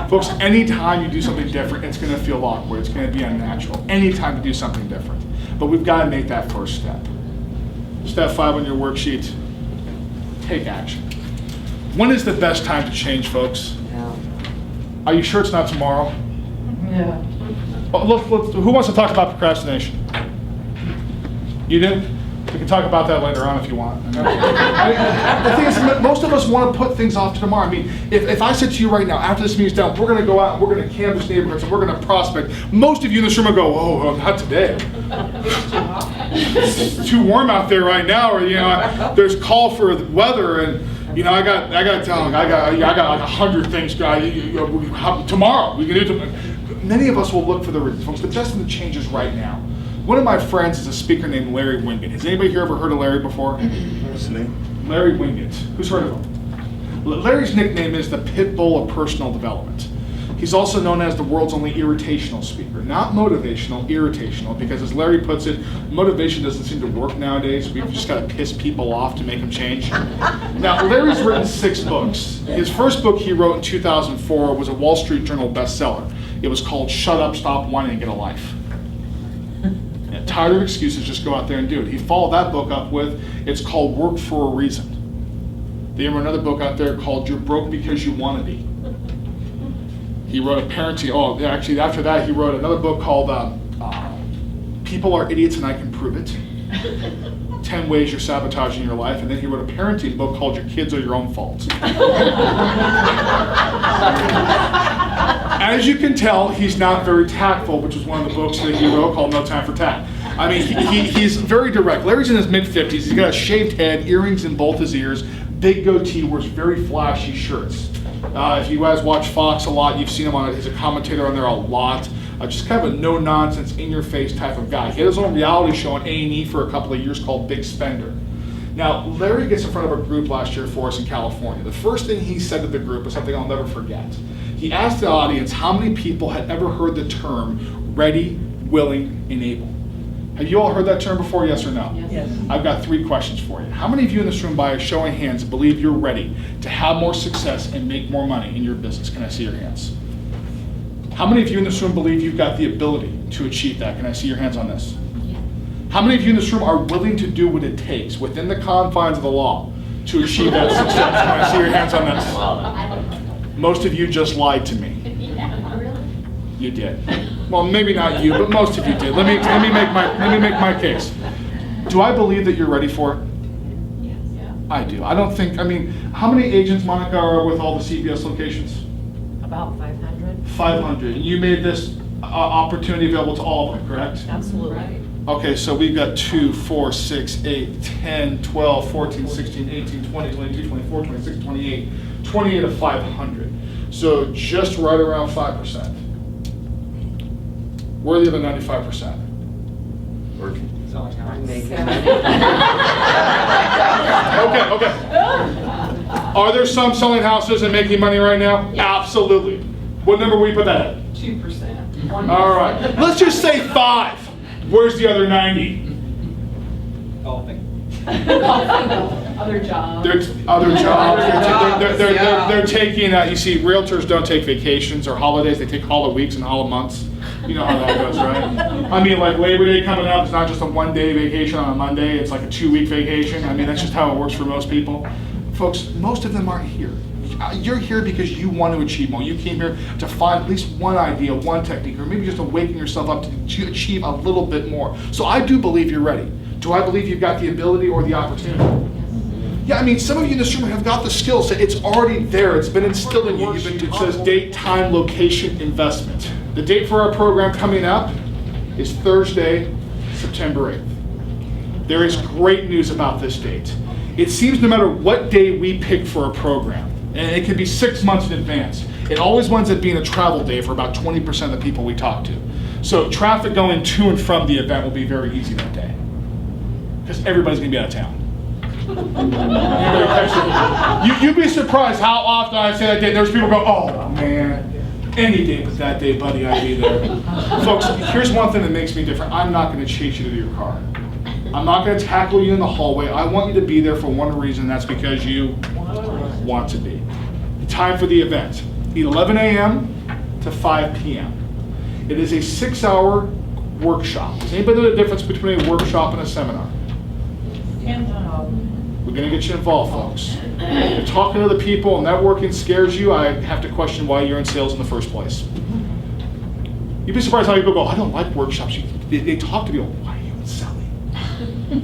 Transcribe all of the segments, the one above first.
Folks, anytime you do something different, it's going to feel awkward. It's going to be unnatural. Anytime to do something different. But we've got to make that first step. Step 5 on your worksheet, take action. When is the best time to change, folks? Yeah. Are you sure it's not tomorrow? Yeah. Who wants to talk about procrastination? You do? We can talk about that later on if you want. The thing is, most of us want to put things off to tomorrow. I mean, if I said to you right now, after this meeting's done, we're going to go out and we're going to canvass neighborhoods and we're going to prospect, most of you in this room will go, oh, not today. It's too warm out there right now, or there's call for the weather, and I got like 100 things. Tomorrow we can do tomorrow. Many of us will look for the reasons, folks. The best thing to change is right now. One of my friends is a speaker named Larry Winget. Has anybody here ever heard of Larry before? What's the name? Larry Winget. Who's heard of him? Larry's nickname is the pit bull of personal development. He's also known as the world's only irritational speaker. Not motivational, irritational, because as Larry puts it, motivation doesn't seem to work nowadays. We've just got to piss people off to make them change. Now, Larry's written 6 books. His first book he wrote in 2004 was a Wall Street Journal bestseller. It was called Shut Up, Stop Whining, and Get a Life. Tired of excuses, just go out there and do it. He followed that book up with, it's called Work for a Reason. They have another book out there called You're Broke Because You Want to Be. He wrote a parenting, actually after that he wrote another book called People Are Idiots and I Can Prove It. 10 Ways You're Sabotaging Your Life. And then he wrote a parenting book called Your Kids Are Your Own Fault. As you can tell, he's not very tactful, which was one of the books that he wrote called No Time for Tact. I mean, he's very direct. Larry's in his mid-50s. He's got a shaved head, earrings in both his ears, big goatee, wears very flashy shirts. If you guys watch Fox a lot, you've seen him on it. He's a commentator on there a lot. Just kind of a no-nonsense, in-your-face type of guy. He had his own reality show on A&E for a couple of years called Big Spender. Now, Larry gets in front of a group last year for us in California. The first thing he said to the group was something I'll never forget. He asked the audience how many people had ever heard the term ready, willing, and able. Have you all heard that term before, yes or no? Yes. I've got 3 questions for you. How many of you in this room, by a show of hands, believe you're ready to have more success and make more money in your business? Can I see your hands? How many of you in this room believe you've got the ability to achieve that? Can I see your hands on this? Yeah. How many of you in this room are willing to do what it takes within the confines of the law to achieve that success? Can I see your hands on this? Most of you just lied to me. You did. Well, maybe not you, but most of you did. Let me make my case. Do I believe that you're ready for it? Yes. Yeah. I do. How many agents, Monica, are with all the CBS locations? About 500. 500. And you made this opportunity available to all of them, correct? Absolutely. Right. Okay, so we've got 2, 4, 6, 8, 10, 12, 14, 16, 18, 20, 22, 24, 26, 28. 28 of 500. So just right around 5%. Where are the other 95%? Working. Okay. Are there some selling houses and making money right now? Absolutely. What number will you put that at? 2%. All right. Let's just say 5. Where's the other 90? Golfing. Other jobs. Other jobs. They're taking, you see, realtors don't take vacations or holidays. They take holiday weeks and holiday months. You know how that goes, right? I mean, like Labor Day coming up, it's not just a 1-day vacation on a Monday. It's like a 2-week vacation. I mean, that's just how it works for most people. Folks, most of them aren't here. You're here because you want to achieve more. You came here to find at least one idea, one technique, or maybe just awaken yourself up to achieve a little bit more. So I do believe you're ready. Do I believe you've got the ability or the opportunity? Yeah, I mean, some of you in this room have got the skills. It's already there. It's been instilled in you. It says date, time, location, investment. The date for our program coming up is Thursday, September 8th. There is great news about this date. It seems no matter what day we pick for a program, and it can be 6 months in advance, it always winds up being a travel day for about 20% of the people we talk to. So traffic going to and from the event will be very easy that day, because everybody's going to be out of town. You'd be surprised how often I say that day. There's people go, oh man, any day but that day, buddy, I'd be there. Folks, here's one thing that makes me different. I'm not going to chase you to your car. I'm not going to tackle you in the hallway. I want you to be there for one reason, and that's because you want to be. Time for the event. 11 a.m. to 5 p.m. It is a 6-hour workshop. Does anybody know the difference between a workshop and a seminar? We're going to get you involved, folks. If you're talking to other people and networking scares you, I have to question why you're in sales in the first place. You'd be surprised how people go, I don't like workshops. They talk to people, why are you in selling?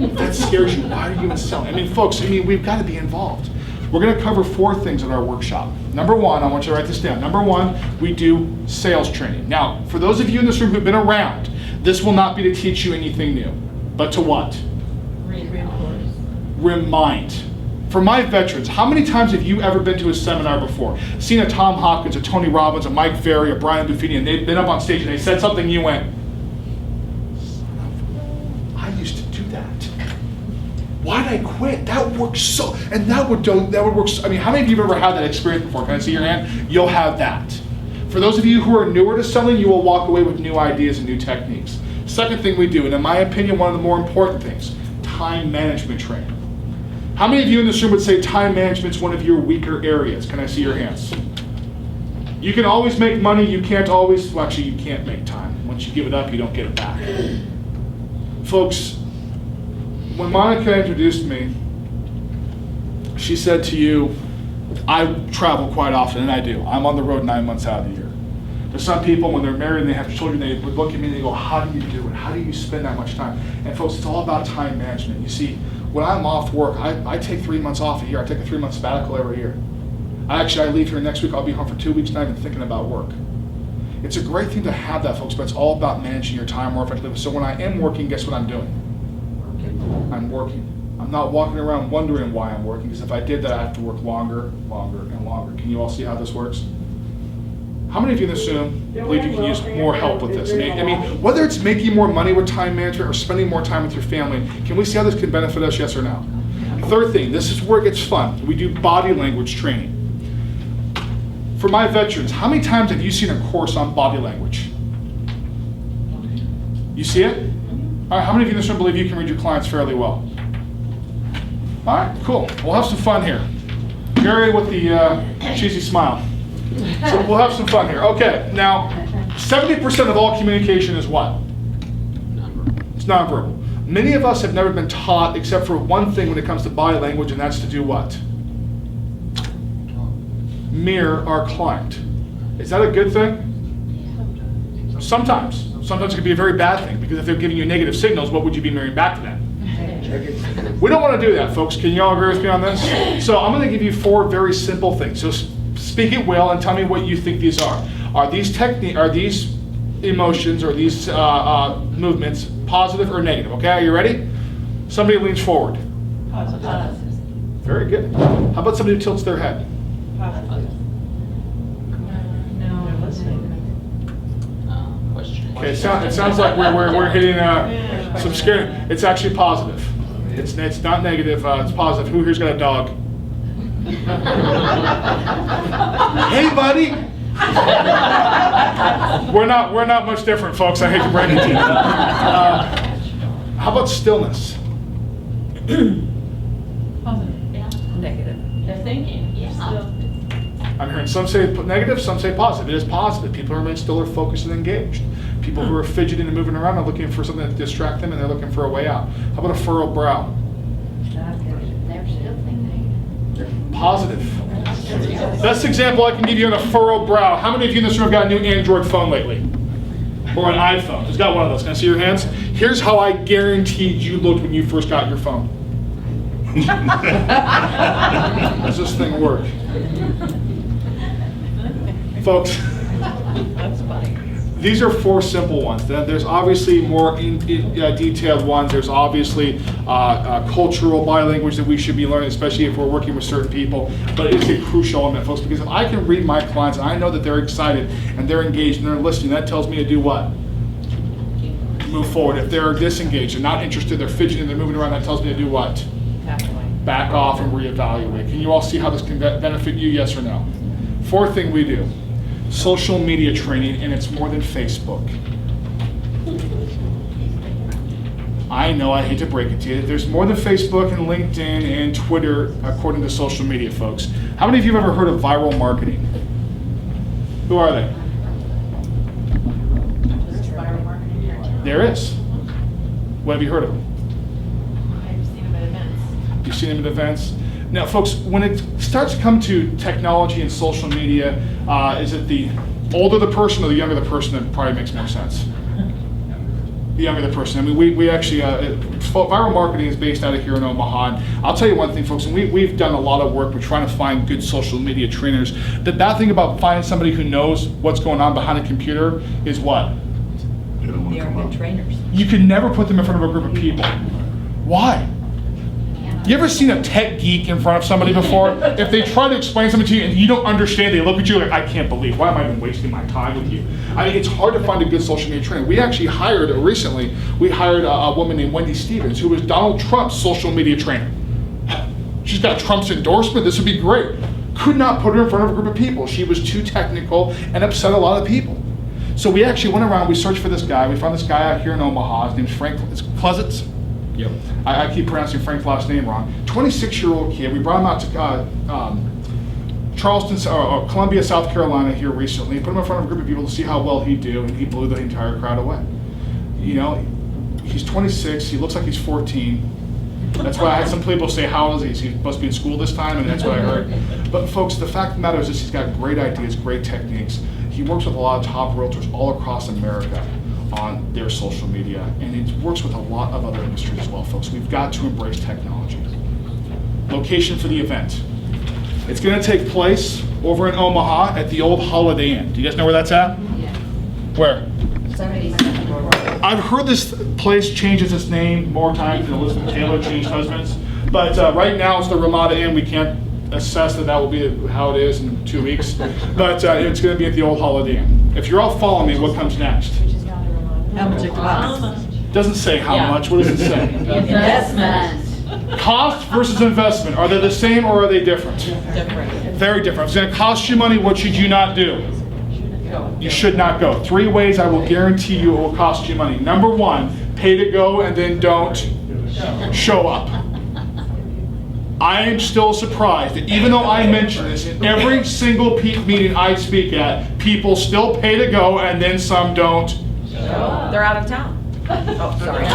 If that scares you, why are you in selling? I mean, folks, we've got to be involved. We're going to cover 4 things in our workshop. Number 1, I want you to write this down. Number 1, we do sales training. Now, for those of you in this room who've been around, this will not be to teach you anything new, but to what? Remind. For my veterans, how many times have you ever been to a seminar before? Seen a Tom Hopkins, a Tony Robbins, a Mike Ferry, a Brian Buffini, and they've been up on stage and they said something and you went, I used to do that. Why did I quit? That works so, and that would work. I mean, how many of you have ever had that experience before? Can I see your hand? You'll have that. For those of you who are newer to selling, you will walk away with new ideas and new techniques. Second thing we do, and in my opinion, one of the more important things, time management training. How many of you in this room would say time management is one of your weaker areas? Can I see your hands? You can always make money, you can't always, well actually you can't make time. Once you give it up, you don't get it back. Folks, when Monica introduced me, she said to you, I travel quite often, and I do. I'm on the road 9 months out of the year. There's some people, when they're married and they have children, they would look at me and they go, how do you do it? How do you spend that much time? And folks, it's all about time management. You see, when I'm off work, I take 3 months off a year. I take a 3-month sabbatical every year. I leave here next week. I'll be home for 2 weeks, not even thinking about work. It's a great thing to have that, folks, but it's all about managing your time more effectively. So when I am working, guess what I'm doing? I'm working. I'm not walking around wondering why I'm working, because if I did that, I have to work longer, longer, and longer. Can you all see how this works? How many of you in this room believe you can use more help with this? I mean, whether it's making more money with time management or spending more time with your family, can we see how this can benefit us, yes or no? Third thing, this is where it gets fun. We do body language training. For my veterans, how many times have you seen a course on body language? You see it? All right, how many of you in this room believe you can read your clients fairly well? All right, cool. We'll have some fun here. Gary with the cheesy smile. So we'll have some fun here. Okay, now 70% of all communication is what? It's nonverbal. Many of us have never been taught except for one thing when it comes to body language, and that's to do what? Mirror our client. Is that a good thing? Sometimes. Sometimes it can be a very bad thing, because if they're giving you negative signals, what would you be mirroring back to them? We don't want to do that, folks. Can you all agree with me on this? So I'm going to give you 4 very simple things. So speak it well and tell me what you think these are. Are these emotions or these movements positive or negative? Okay, are you ready? Somebody leans forward. Positive. Very good. How about somebody who tilts their head? Positive. No, listening. Okay, it sounds like we're hitting some scary. It's actually positive. It's not negative. It's positive. Who here's got a dog? Hey, buddy. We're not much different, folks. I hate to break it to you. How about stillness? Positive. Yeah. Negative. They're thinking. Yeah. Still. I'm hearing some say negative, some say positive. It is positive. People remain still or focused and engaged. People who are fidgeting and moving around are looking for something to distract them, and they're looking for a way out. How about a furrowed brow? They're still thinking. Positive. Best example I can give you on a furrowed brow. How many of you in this room have got a new Android phone lately? Or an iPhone? Who's got one of those? Can I see your hands? Here's how I guaranteed you looked when you first got your phone. Does this thing work? Folks, That's funny. these are 4 simple ones. There's obviously more detailed ones. There's obviously cultural body language that we should be learning, especially if we're working with certain people. But it's a crucial element, folks, because if I can read my clients and I know that they're excited and they're engaged and they're listening, that tells me to do what? Move forward. If they're disengaged, they're not interested, they're fidgeting, they're moving around, that tells me to do what? Back off and reevaluate. Can you all see how this can benefit you, yes or no? 4th thing we do. Social media training, and it's more than Facebook. I know, I hate to break it to you, there's more than Facebook and LinkedIn and Twitter according to social media, folks. How many of you have ever heard of viral marketing? Who are they? There's viral marketing. There is. What have you heard of them? I've seen them at events. You've seen them at events. Now, folks, when it starts to come to technology and social media, is it the older the person or the younger the person that probably makes more sense? The younger the person. I mean, we actually, viral marketing is based out of here in Omaha. And I'll tell you one thing, folks, and we've done a lot of work. We're trying to find good social media trainers. The bad thing about finding somebody who knows what's going on behind a computer is what? They don't want They to are come good up. trainers. You can never put them in front of a group of people. Why? You ever seen a tech geek in front of somebody before? If they try to explain something to you and you don't understand, they look at you like, I can't believe, why am I even wasting my time with you? I mean, it's hard to find a good social media trainer. We actually hired, recently, we hired a woman named Wendy Stevens, who was Donald Trump's social media trainer. She's got Trump's endorsement, this would be great. Could not put her in front of a group of people. She was too technical and upset a lot of people. So we actually went around, we searched for this guy. We found this guy out here in Omaha. His name's Frank Klezitz. Yep. I keep pronouncing Frank's last name wrong. 26-year-old kid. We brought him out to Charleston, or Columbia, South Carolina here recently. Put him in front of a group of people to see how well he'd do, and he blew the entire crowd away. You know, he's 26. He looks like he's 14. That's why I had some people say, how old is he? He's supposed to be in school this time, and that's what I heard. But folks, the fact of the matter is this, he's got great ideas, great techniques. He works with a lot of top realtors all across America on their social media, and it works with a lot of other industries as well, folks. We've got to embrace technology. Location for the event. It's going to take place over in Omaha at the old Holiday Inn. Do you guys know where that's at? Yeah. Where? 77 Road. I've heard this place changes its name more times than Elizabeth Taylor changed husbands, but right now it's the Ramada Inn. We can't assess that will be how it is in 2 weeks, but it's going to be at the old Holiday Inn. If you're all following me, what comes next? How much it costs? Doesn't say how Yeah. much. What does it say? Investment. Cost versus investment. Are they the same or are they different? Different. Very different. If it's going to cost you money, what should you not do? You should not go. 3 ways I will guarantee you it will cost you money. Number 1, pay to go and then don't show up. I am still surprised that even though I mention this in every single meeting I speak at, people still pay to go and then some don't. They're out of town. Oh, sorry.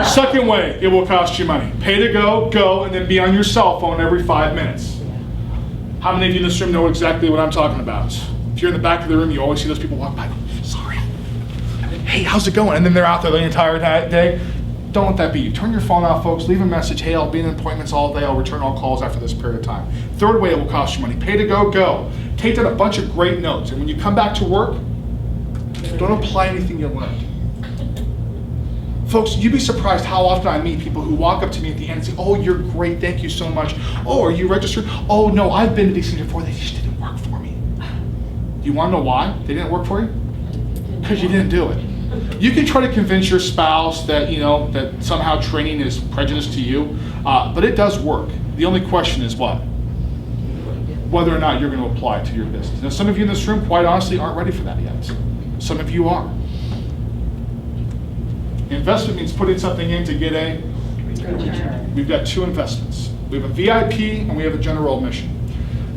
Second way, it will cost you money. Pay to go, and then be on your cell phone every 5 minutes. How many of you in this room know exactly what I'm talking about? If you're in the back of the room, you always see those people walk by. Sorry. Hey, how's it going? And then they're out there the entire day. Don't let that be you. Turn your phone off, folks. Leave a message. Hey, I'll be in appointments all day. I'll return all calls after this period of time. Third way, it will cost you money. Pay to go. Take down a bunch of great notes. And when you come back to work, don't apply anything you learned. Folks, you'd be surprised how often I meet people who walk up to me at the end and say, oh, you're great, thank you so much. Oh, are you registered? Oh, no, I've been to these things before, they just didn't work for me. Do you want to know why they didn't work for you? Because you didn't do it. You can try to convince your spouse that, that somehow training is prejudice to you, but it does work. The only question is what? Whether or not you're going to apply it to your business. Now, some of you in this room, quite honestly, aren't ready for that yet. Some of you are. Investment means putting something in to get a return. We've got 2 investments. We have a VIP and we have a general admission.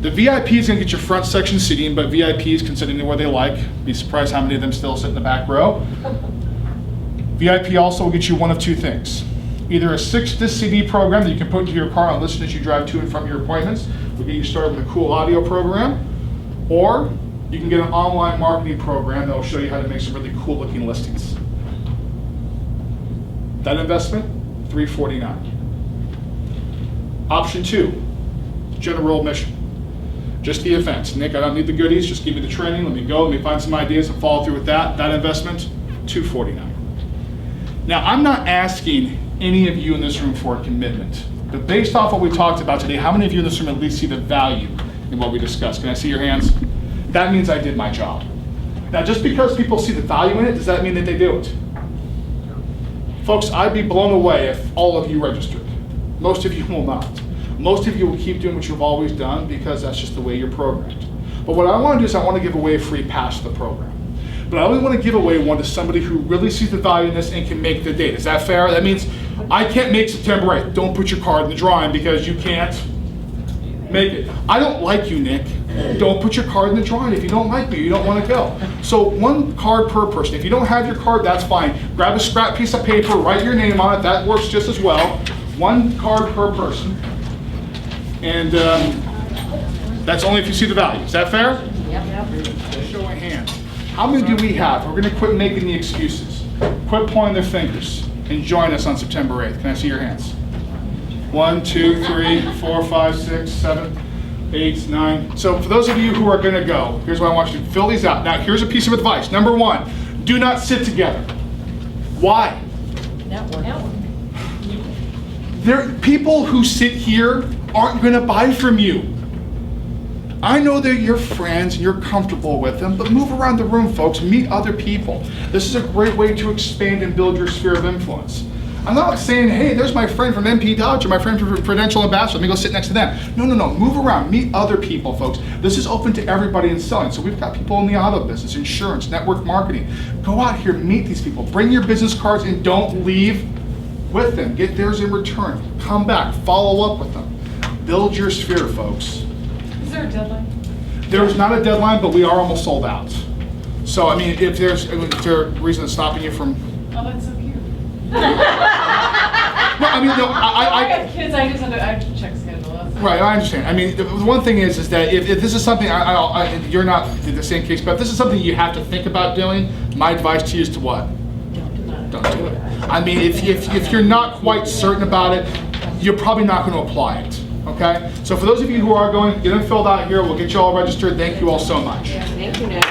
The VIP is going to get your front section seating, but VIPs can sit anywhere they like. Be surprised how many of them still sit in the back row. VIP also will get you one of 2 things. Either a 6-disc CD program that you can put into your car and listen as you drive to and from your appointments. We'll get you started with a cool audio program. Or you can get an online marketing program that will show you how to make some really cool looking listings. That investment, $349. Option 2, general admission. Just the event. Nick, I don't need the goodies, just give me the training, let me go, let me find some ideas and follow through with that. That investment, $249. Now, I'm not asking any of you in this room for a commitment, but based off what we talked about today, how many of you in this room at least see the value in what we discussed? Can I see your hands? That means I did my job. Now, just because people see the value in it, does that mean that they do it? Folks, I'd be blown away if all of you registered. Most of you will not. Most of you will keep doing what you've always done because that's just the way you're programmed. But what I want to do is I want to give away a free pass to the program. But I only want to give away one to somebody who really sees the value in this and can make the date. Is that fair? That means I can't make September 8th. Don't put your card in the drawing because you can't Make it. I don't like you, Nick. Don't put your card in the drawing. If you don't like me, you don't want to go. So 1 card per person. If you don't have your card, that's fine. Grab a scrap piece of paper, write your name on it. That works just as well. 1 card per person. And that's only if you see the value. Is that fair? Yep. Show of hands. How many do we have? We're going to quit making the excuses. Quit pointing their fingers and join us on September 8th. Can I see your hands? 1, 2, 3, 4, 5, 6, 7, 8, 9. So for those of you who are going to go, here's what I want you to fill these out. Now here's a piece of advice. Number 1, do not sit together. Why? People who sit here aren't going to buy from you. I know they're your friends and you're comfortable with them, but move around the room, folks. Meet other people. This is a great way to expand and build your sphere of influence. I'm not saying, hey, there's my friend from MP Dodge or my friend from Prudential Ambassador. Let me go sit next to them. No. Move around. Meet other people, folks. This is open to everybody in selling. So we've got people in the auto business, insurance, network marketing. Go out here, meet these people. Bring your business cards and don't leave with them. Get theirs in return. Come back. Follow up with them. Build your sphere, folks. Is there a deadline? There's not a deadline, but we are almost sold out. So, I mean, is there a reason that's stopping you from? Oh, that's so cute. No, I mean, no, I have kids, I just have to check schedule. Right, I understand. I mean, the one thing is that if this is something, you're not in the same case, but if this is something you have to think about doing, my advice to you is to what? Don't do it. I mean, if you're not quite certain about it, you're probably not going to apply it. Okay? So for those of you who are going, get them filled out here. We'll get you all registered. Thank you all so much. Thank you, Nick.